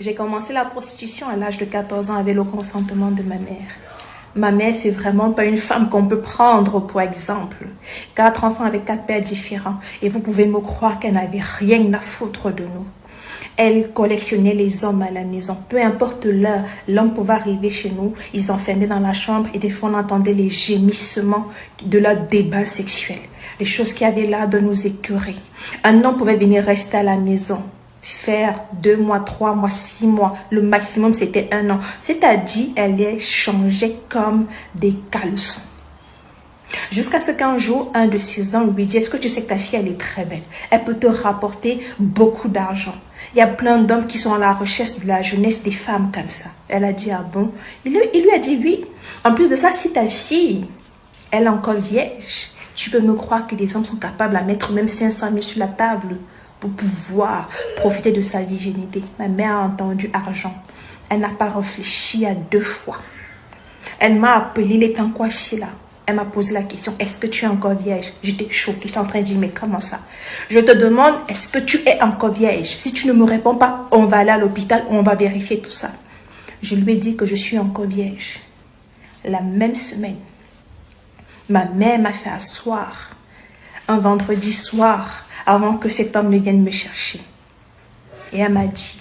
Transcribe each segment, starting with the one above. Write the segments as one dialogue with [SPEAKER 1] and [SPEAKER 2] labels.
[SPEAKER 1] J'ai commencé la prostitution à l'âge de 14 ans avec le consentement de ma mère. Ma mère, c'est vraiment pas une femme qu'on peut prendre pour exemple. 4 enfants avec 4 pères différents. Et vous pouvez me croire qu'elle n'avait rien à foutre de nous. Elle collectionnait les hommes à la maison. Peu importe l'heure, l'homme pouvait arriver chez nous. Ils s'enfermaient dans la chambre et des fois on entendait les gémissements de leur débat sexuel. Les choses qui avaient l'air de nous écœurer. Un homme pouvait venir rester à la maison. Faire 2 mois, 3 mois, 6 mois. Le maximum, c'était 1 an. C'est-à-dire, elle est changée comme des caleçons. Jusqu'à ce qu'un jour, un de ses hommes lui dit, est-ce que tu sais que ta fille, elle est très belle? Elle peut te rapporter beaucoup d'argent. Il y a plein d'hommes qui sont à la recherche de la jeunesse des femmes comme ça. Elle a dit, ah bon? Il lui a dit oui. En plus de ça, si ta fille, elle est encore vierge, tu peux me croire que les hommes sont capables de mettre même 500 000 sur la table pour pouvoir profiter de sa virginité. Ma mère a entendu argent. Elle n'a pas réfléchi à 2 fois. Elle m'a appelé, il est en quoi là? Elle m'a posé la question, est-ce que tu es encore vierge? J'étais choquée, j'étais en train de dire, mais comment ça? Je te demande, est-ce que tu es encore vierge? Si tu ne me réponds pas, on va aller à l'hôpital, on va vérifier tout ça. Je lui ai dit que je suis encore vierge. La même semaine, ma mère m'a fait asseoir un vendredi soir avant que cet homme ne vienne me chercher. Et elle m'a dit,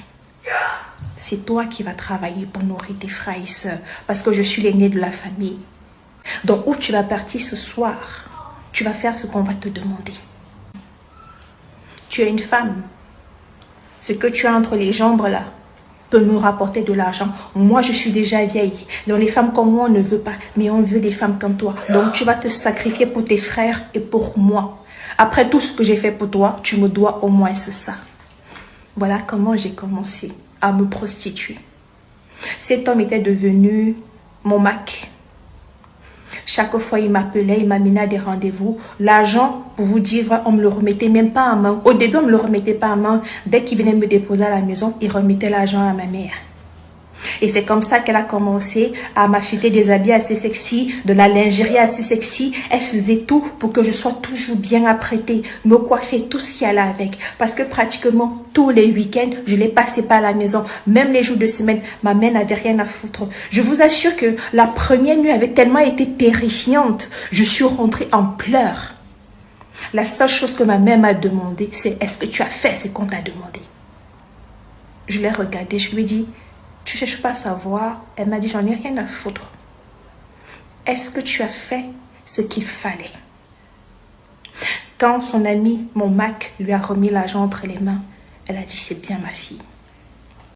[SPEAKER 1] c'est toi qui vas travailler pour nourrir tes frères et sœurs parce que je suis l'aînée de la famille. Donc, où tu vas partir ce soir, tu vas faire ce qu'on va te demander. Tu es une femme. Ce que tu as entre les jambes là peut me rapporter de l'argent. Moi, je suis déjà vieille. Donc, les femmes comme moi, on ne veut pas. Mais on veut des femmes comme toi. Donc, tu vas te sacrifier pour tes frères et pour moi. Après tout ce que j'ai fait pour toi, tu me dois au moins ça. Voilà comment j'ai commencé à me prostituer. Cet homme était devenu mon Mac. Chaque fois, il m'appelait, il m'amenait à des rendez-vous. L'argent, pour vous dire, on ne me le remettait même pas en main. Au début, on ne me le remettait pas en main. Dès qu'il venait me déposer à la maison, il remettait l'argent à ma mère. Et c'est comme ça qu'elle a commencé à m'acheter des habits assez sexy, de la lingerie assez sexy. Elle faisait tout pour que je sois toujours bien apprêtée, me coiffer, tout ce qui allait avec. Parce que pratiquement tous les week-ends, je ne les passais pas à la maison. Même les jours de semaine, ma mère n'avait rien à foutre. Je vous assure que la première nuit avait tellement été terrifiante. Je suis rentrée en pleurs. La seule chose que ma mère m'a demandé, c'est est-ce que tu as fait ce qu'on t'a demandé? Je l'ai regardée, je lui ai dit, tu ne cherches pas à savoir. Elle m'a dit, j'en ai rien à foutre. Est-ce que tu as fait ce qu'il fallait? Quand son ami, mon Mac, lui a remis l'argent entre les mains, elle a dit, c'est bien ma fille.